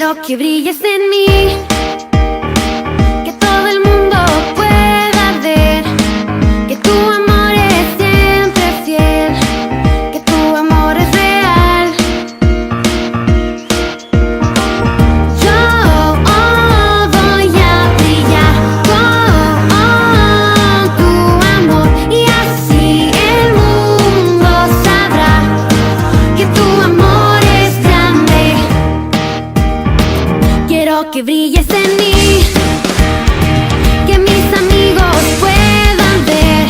Quiero que brilles en mí, que todo el mundo pueda ver que tu amor es siempre fiel, que tu amor es real. Yo voy a brillar con tu amor y así el mundo sabrá que tu amor es grande. Quiero que brilles en mí, que mis amigos puedan ver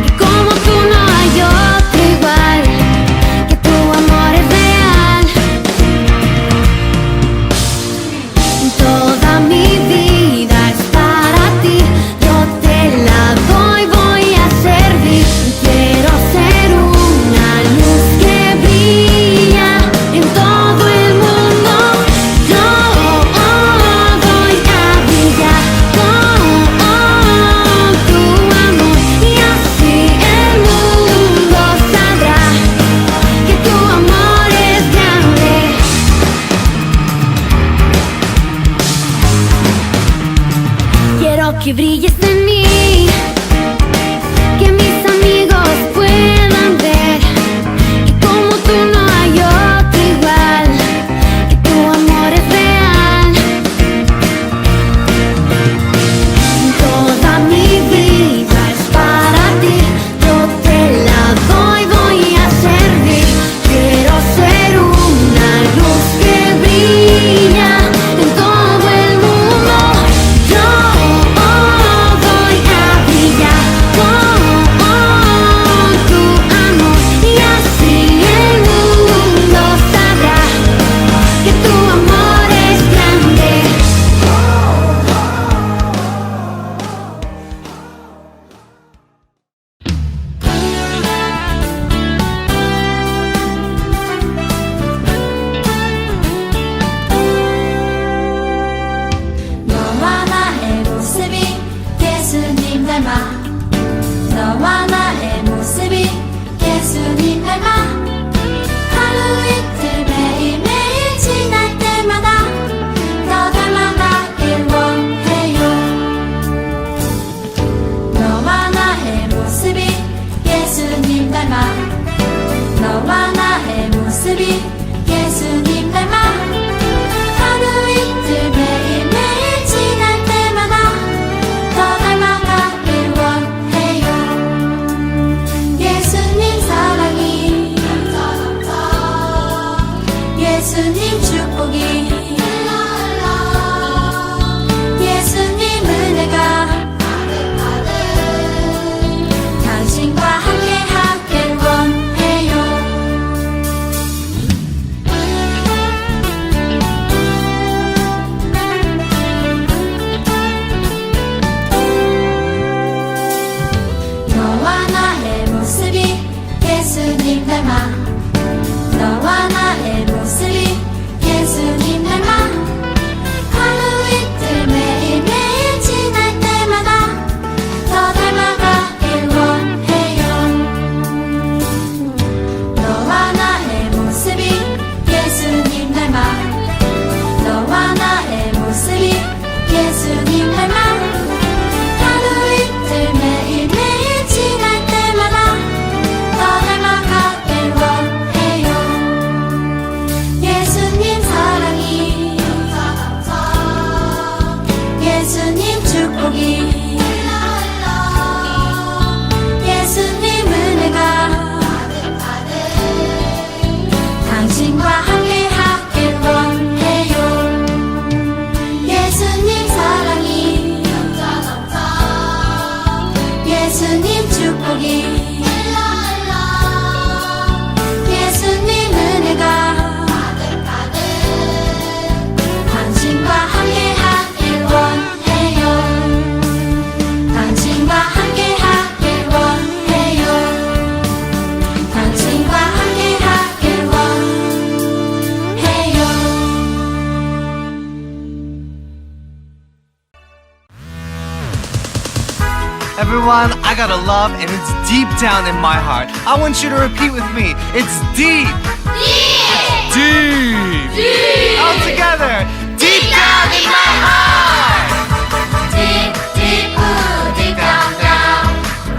que como tú no hay otro igual, que tu amor es real. Toda mi vida es para ti, yo te la doy, voy a servir. Quiero ser una luz que brilla en todo el mundo. Yo voy a brillar con tu amor y así el mundo sabrá que tu amor es grande. Quiero que brilles en mí, que mis amigos puedan ver que como tú no hay otro igual, que tu amor es real. Toda mi vida es para ti, yo te la doy, voy a servir. Quiero ser una luz que brilla en todo el mundo. Yo voy a brillar con tu amor y así el mundo sabrá que tu amor es grande. 너와 나의 모습이 예수님 닮아 너와 나의 모습이 예수님 닮아 하루 이틀 매일매일 지날 때마다 더 닮아가길 원해요. 너와 나의 모습이 예수님 닮아 너와 나의 모습이 예수님 닮아 하루 이틀 매일매일 지날 때마다 더 닮아가길 원해요. 예수님 사랑이 예수님 축복이 예수님 은혜가 당신과 함께 하길 원해요. 너와 나의 모습이 예수님 닮아 너와 나의 모습이 예수님 닮아 하루 이틀 매일매일 지날 때마다 더 닮아가길 원해요. 너와 나의 모습이 예수님 닮아 너와 나의 모습이 예수님 닮아 하루 이틀 매일매일 지날 때마다 더 닮아가길 원해요. 예수님 사랑이 예수님 축복이 예수님 은혜가 당신과 함께 하길 원해요. 예수님 사랑이 예수님 축복이 예수님 은혜가 당신과 함께 하길 원해요. 당신과 함께 하길 원해요. 당신과 함께 하길 원해요. Everyone, I got a love and it's deep down in my heart. I want you to repeat with me. It's deep. Deep. Deep. All together. deep down in my heart. Deep, deep, ooh, deep down, down.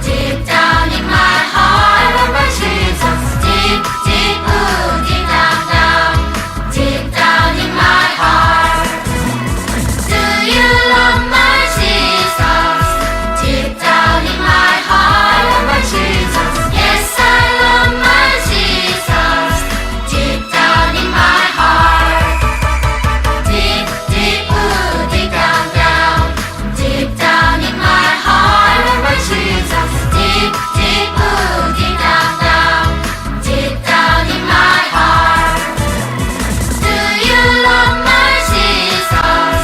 Deep down in my heart, I love my Jesus. Deep, deep, ooh, deep down, down. Deep down in my heart. Do you love my Jesus? Deep down in my heart, I love my Jesus. Yes, I love my Jesus. Deep down in my heart. Deep, deep, ooh, deep down, down. Deep down in my heart, I love my Jesus. Deep, deep, ooh, deep down, down. Deep down in my heart. Do you love my Jesus?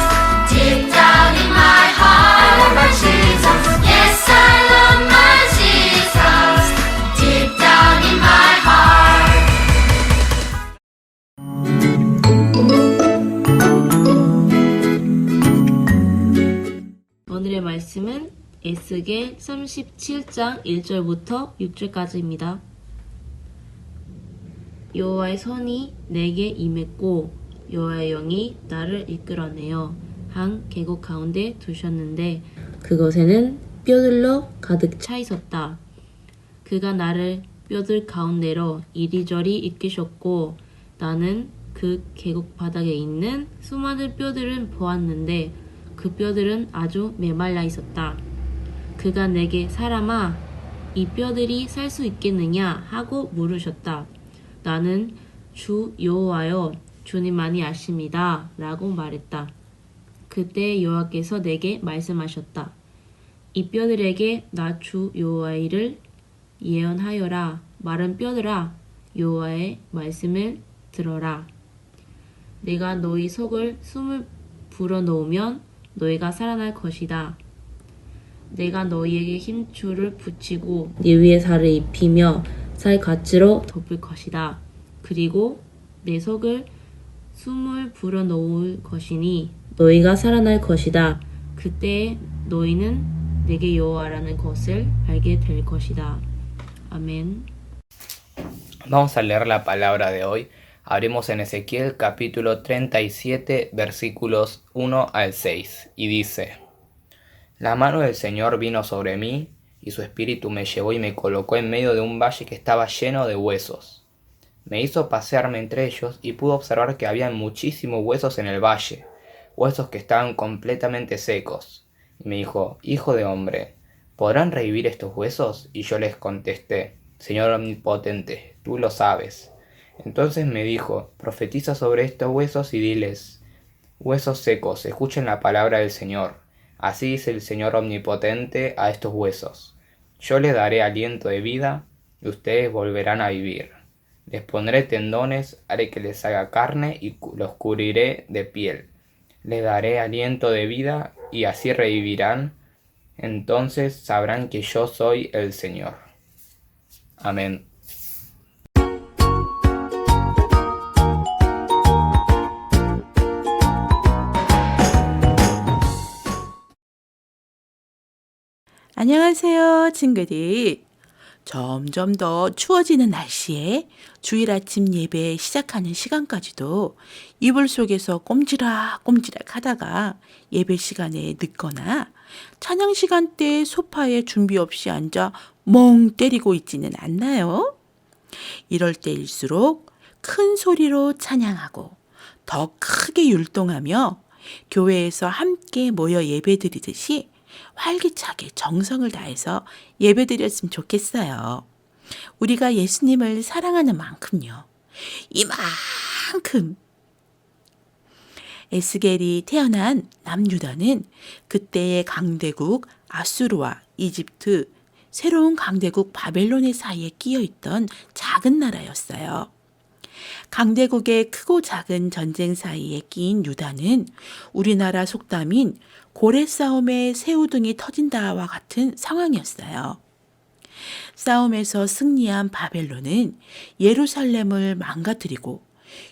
Deep down in my heart, I love my Jesus. Yes, I love my Jesus. Deep down in my heart. 오늘의 말씀은 에스겔 37장 1절부터 6절까지입니다. 여호와의 손이 내게 임했고 여호와의 영이 나를 이끌어내어 한 계곡 가운데 두셨는데 그것에는 뼈들로 가득 차 있었다. 그가 나를 뼈들 가운데로 이리저리 이끄셨고 나는 그 계곡 바닥에 있는 수많은 뼈들을 보았는데 그 뼈들은 아주 메말라 있었다. 그가 내게 사람아 이 뼈들이 살 수 있겠느냐 하고 물으셨다. 나는 주 여호와여 주님만이 아십니다 라고 말했다. 그때 여호와께서 내게 말씀하셨다. 이 뼈들에게 나 주 여호와의 일을 예언하여라. 마른 뼈들아 여호와의 말씀을 들어라. 내가 너희 속을 숨을 불어넣으면 너희가 살아날 것이다. 내가 너희에게 힘줄을 붙이고 네 위에 살을 입히며 살갗으로 덮을 것이다. 그리고 내 속을 숨을 불어넣을 것이니 너희가 살아날 것이다. 그때 너희는 내게 여호와라는 것을 알게 될 것이다. 아멘. Vamos a leer la palabra de hoy. Abrimos en Ezequiel capítulo 37 versículos 1 al 6 y dice: La mano del Señor vino sobre mí y su espíritu me llevó y me colocó en medio de un valle que estaba lleno de huesos. Me hizo pasearme entre ellos y pude observar que había muchísimos huesos en el valle, huesos que estaban completamente secos. Y me dijo: Hijo de hombre, ¿podrán revivir estos huesos? Y yo les contesté: Señor omnipotente, tú lo sabes. Entonces me dijo: Profetiza sobre estos huesos y diles: Huesos secos, escuchen la palabra del Señor. Así dice el Señor omnipotente a estos huesos: Yo les daré aliento de vida y ustedes volverán a vivir. Les pondré tendones, haré que les haga carne y los cubriré de piel. Les daré aliento de vida y así revivirán. Entonces sabrán que yo soy el Señor. Amén. 안녕하세요, 친구들. 점점 더 추워지는 날씨에 주일 아침 예배 시작하는 시간까지도 이불 속에서 꼼지락꼼지락 하다가 예배 시간에 늦거나 찬양 시간 때 소파에 준비 없이 앉아 멍 때리고 있지는 않나요? 이럴 때일수록 큰 소리로 찬양하고 더 크게 율동하며 교회에서 함께 모여 예배드리듯이 활기차게 정성을 다해서 예배드렸으면 좋겠어요. 우리가 예수님을 사랑하는 만큼요. 이만큼. 에스겔이 태어난 남유다는 그때의 강대국 아수르와 이집트, 새로운 강대국 바벨론의 사이에 끼어있던 작은 나라였어요. 강대국의 크고 작은 전쟁 사이에 끼인 유다는 우리나라 속담인 고래 싸움에 새우등이 터진다와 같은 상황이었어요. 싸움에서 승리한 바벨론은 예루살렘을 망가뜨리고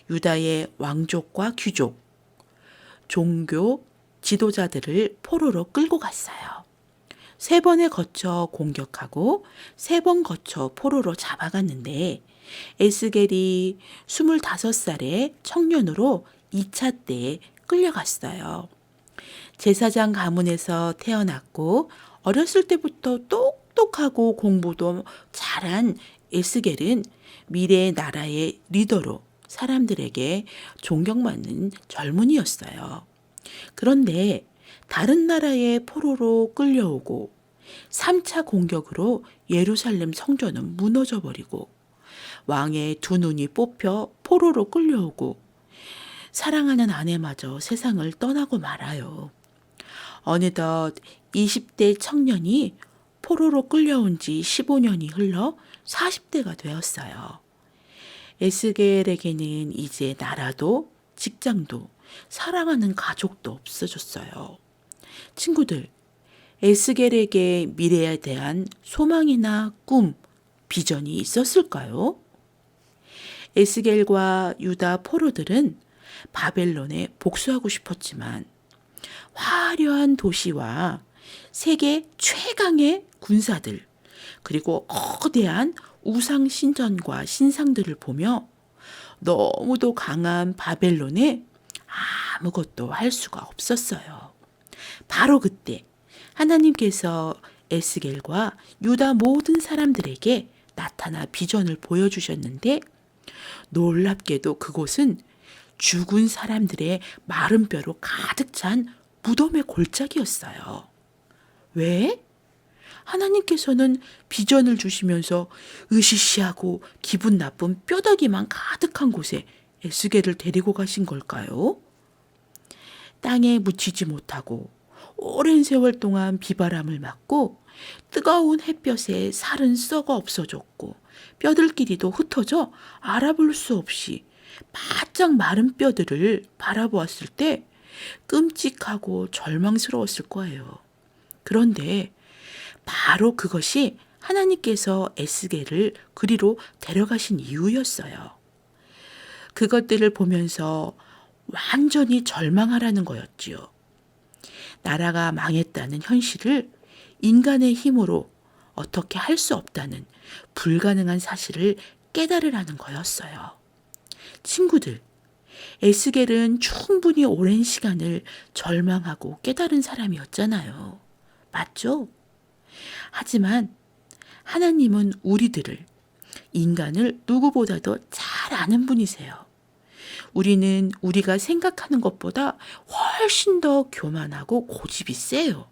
유다의 왕족과 귀족, 종교, 지도자들을 포로로 끌고 갔어요. 3번에 거쳐 공격하고 3번 거쳐 포로로 잡아갔는데 에스겔이 25살의 청년으로 2차 때에 끌려갔어요. 제사장 가문에서 태어났고 어렸을 때부터 똑똑하고 공부도 잘한 에스겔은 미래의 나라의 리더로 사람들에게 존경받는 젊은이였어요. 그런데 다른 나라의 포로로 끌려오고 3차 공격으로 예루살렘 성전은 무너져 버리고 왕의 두 눈이 뽑혀 포로로 끌려오고 사랑하는 아내마저 세상을 떠나고 말아요. 어느덧 20대 청년이 포로로 끌려온 지 15년이 흘러 40대가 되었어요. 에스겔에게는 이제 나라도 직장도 사랑하는 가족도 없어졌어요. 친구들, 에스겔에게 미래에 대한 소망이나 꿈, 비전이 있었을까요? 에스겔과 유다 포로들은 바벨론에 복수하고 싶었지만 화려한 도시와 세계 최강의 군사들, 그리고 거대한 우상 신전과 신상들을 보며 너무도 강한 바벨론에 아무것도 할 수가 없었어요. 바로 그때 하나님께서 에스겔과 유다 모든 사람들에게 나타나 비전을 보여주셨는데 놀랍게도 그곳은 죽은 사람들의 마른 뼈로 가득 찬 무덤의 골짜기였어요. 왜? 하나님께서는 비전을 주시면서 으시시하고 기분 나쁜 뼈다귀만 가득한 곳에 에스겔을 데리고 가신 걸까요? 땅에 묻히지 못하고 오랜 세월 동안 비바람을 맞고 뜨거운 햇볕에 살은 썩어 없어졌고 뼈들끼리도 흩어져 알아볼 수 없이 바짝 마른 뼈들을 바라보았을 때 끔찍하고 절망스러웠을 거예요. 그런데 바로 그것이 하나님께서 에스겔을 그리로 데려가신 이유였어요. 그것들을 보면서 완전히 절망하라는 거였지요. 나라가 망했다는 현실을 인간의 힘으로 어떻게 할 수 없다는 불가능한 사실을 깨달으라는 거였어요. 친구들, 에스겔은 충분히 오랜 시간을 절망하고 깨달은 사람이었잖아요. 맞죠? 하지만 하나님은 우리들을, 인간을 누구보다도 잘 아는 분이세요. 우리는 우리가 생각하는 것보다 훨씬 더 교만하고 고집이 세요.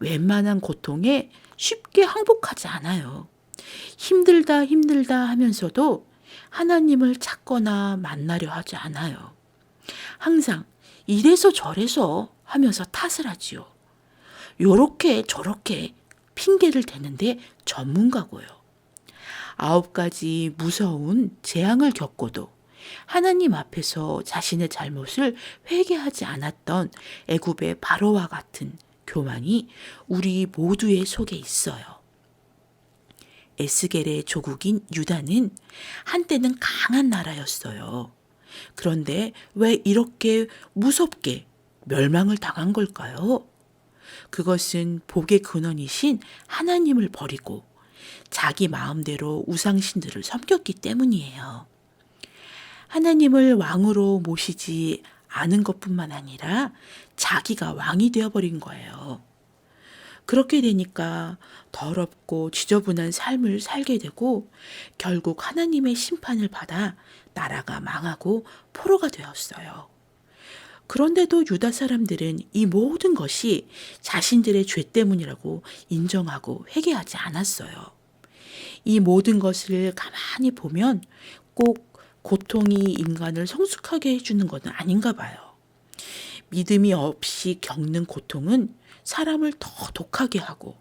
웬만한 고통에 쉽게 항복하지 않아요. 힘들다 하면서도 하나님을 찾거나 만나려 하지 않아요. 항상 이래서 저래서 하면서 탓을 하지요. 요렇게 저렇게 핑계를 대는데 전문가고요. 9가지 무서운 재앙을 겪고도 하나님 앞에서 자신의 잘못을 회개하지 않았던 애굽의 바로와 같은 교만이 우리 모두의 속에 있어요. 에스겔의 조국인 유다는 한때는 강한 나라였어요. 그런데 왜 이렇게 무섭게 멸망을 당한 걸까요? 그것은 복의 근원이신 하나님을 버리고 자기 마음대로 우상신들을 섬겼기 때문이에요. 하나님을 왕으로 모시지 않은 것뿐만 아니라 자기가 왕이 되어버린 거예요. 그렇게 되니까 더럽고 지저분한 삶을 살게 되고 결국 하나님의 심판을 받아 나라가 망하고 포로가 되었어요. 그런데도 유다 사람들은 이 모든 것이 자신들의 죄 때문이라고 인정하고 회개하지 않았어요. 이 모든 것을 가만히 보면 꼭 고통이 인간을 성숙하게 해주는 것은 아닌가 봐요. 믿음이 없이 겪는 고통은 사람을 더 독하게 하고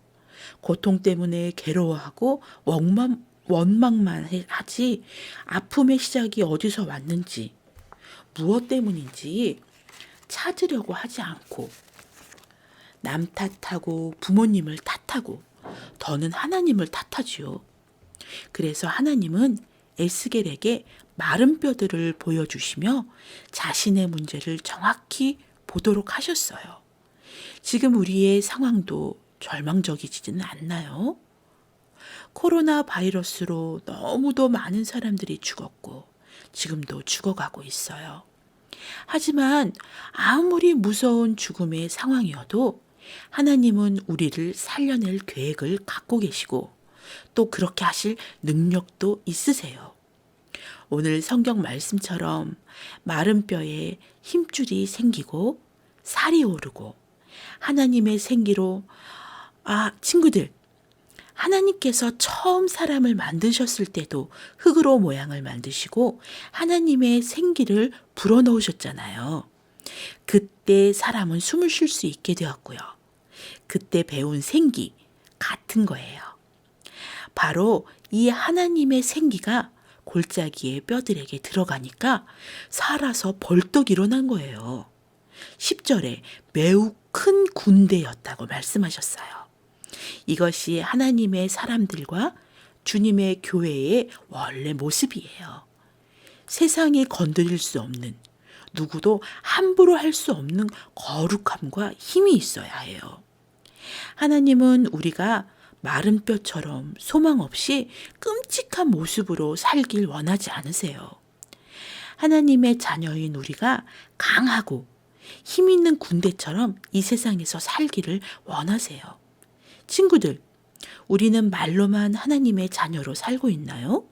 고통 때문에 괴로워하고 원망만 하지 아픔의 시작이 어디서 왔는지 무엇 때문인지 찾으려고 하지 않고 남 탓하고 부모님을 탓하고 더는 하나님을 탓하지요. 그래서 하나님은 에스겔에게 마른 뼈들을 보여주시며 자신의 문제를 정확히 보도록 하셨어요. 지금 우리의 상황도 절망적이지는 않나요? 코로나 바이러스로 너무도 많은 사람들이 죽었고 지금도 죽어가고 있어요. 하지만 아무리 무서운 죽음의 상황이어도 하나님은 우리를 살려낼 계획을 갖고 계시고 또 그렇게 하실 능력도 있으세요. 오늘 성경 말씀처럼 마른 뼈에 힘줄이 생기고 살이 오르고 하나님의 생기로 친구들, 하나님께서 처음 사람을 만드셨을 때도 흙으로 모양을 만드시고 하나님의 생기를 불어넣으셨잖아요. 그때 사람은 숨을 쉴 수 있게 되었고요. 그때 배운 생기 같은 거예요. 바로 이 하나님의 생기가 골짜기의 뼈들에게 들어가니까 살아서 벌떡 일어난 거예요. 10절에 매우 큰 군대였다고 말씀하셨어요. 이것이 하나님의 사람들과 주님의 교회의 원래 모습이에요. 세상이 건드릴 수 없는, 누구도 함부로 할 수 없는 거룩함과 힘이 있어야 해요. 하나님은 우리가 마른 뼈처럼 소망 없이 끔찍한 모습으로 살길 원하지 않으세요. 하나님의 자녀인 우리가 강하고 힘 있는 군대처럼 이 세상에서 살기를 원하세요. 친구들, 우리는 말로만 하나님의 자녀로 살고 있나요?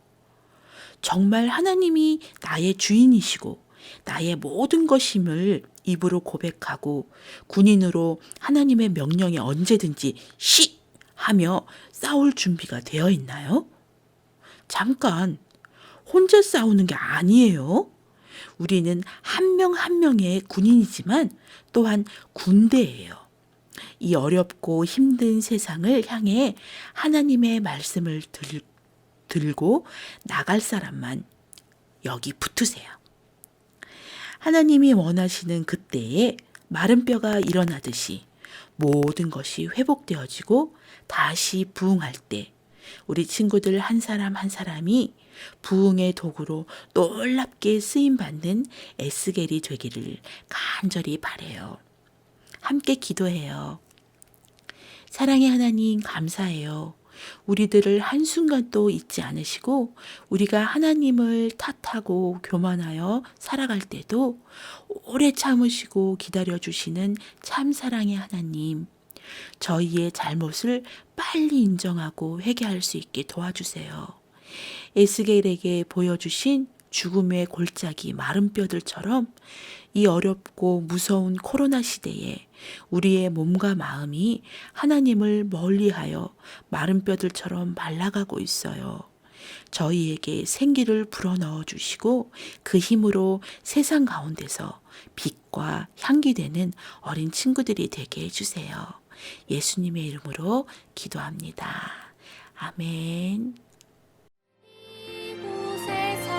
정말 하나님이 나의 주인이시고 나의 모든 것임을 입으로 고백하고 군인으로 하나님의 명령에 언제든지 시! 하며 싸울 준비가 되어 있나요? 잠깐, 혼자 싸우는 게 아니에요. 우리는 한 명 한 명의 군인이지만 또한 군대예요. 이 어렵고 힘든 세상을 향해 하나님의 말씀을 들고 나갈 사람만 여기 붙으세요. 하나님이 원하시는 그때에 마른 뼈가 일어나듯이 모든 것이 회복되어지고 다시 부흥할 때 우리 친구들 한 사람 한 사람이 부흥의 도구로 놀랍게 쓰임받는 에스겔이 되기를 간절히 바라요. 함께 기도해요. 사랑의 하나님 감사해요. 우리들을 한순간도 잊지 않으시고 우리가 하나님을 탓하고 교만하여 살아갈 때도 오래 참으시고 기다려주시는 참사랑의 하나님, 저희의 잘못을 빨리 인정하고 회개할 수 있게 도와주세요. 에스겔에게 보여주신 죽음의 골짜기 마른 뼈들처럼 이 어렵고 무서운 코로나 시대에 우리의 몸과 마음이 하나님을 멀리하여 마른 뼈들처럼 말라가고 있어요. 저희에게 생기를 불어넣어 주시고 그 힘으로 세상 가운데서 빛과 향기 되는 어린 친구들이 되게 해주세요. 예수님의 이름으로 기도합니다. 아멘. 이곳에서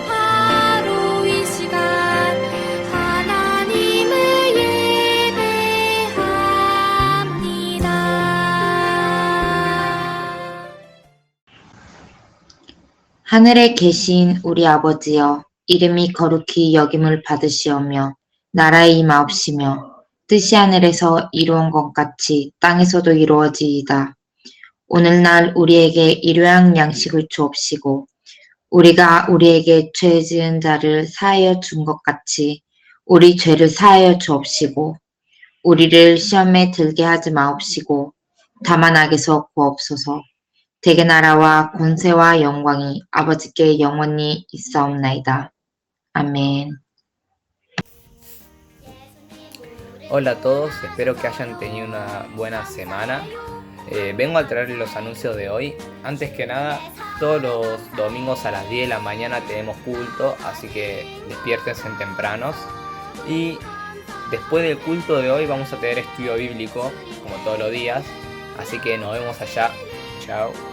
바로 이 시간 하나님을 예배합니다. 하늘에 계신 우리 아버지여, 이름이 거룩히 여김을 받으시오며 나라의 임하옵시며 뜻이 하늘에서 이루어진 것 같이 땅에서도 이루어지이다. 오늘날 우리에게 일용할 양식을 주옵시고 우리가 우리에게 죄 지은 자를 사하여 준 것 같이 우리 죄를 사하여 주옵시고 우리를 시험에 들게 하지 마옵시고 다만 악에서 구하옵소서. 대개 나라와 권세와 영광이 아버지께 영원히 있사옵나이다. Amén. Hola a todos, espero que hayan tenido una buena semana. Vengo a traerles los anuncios de hoy. Antes que nada, todos los domingos a las 10 de la mañana tenemos culto, así que despiértense tempranos. Y después del culto de hoy vamos a tener estudio bíblico, como todos los días. Así que nos vemos allá. Chao.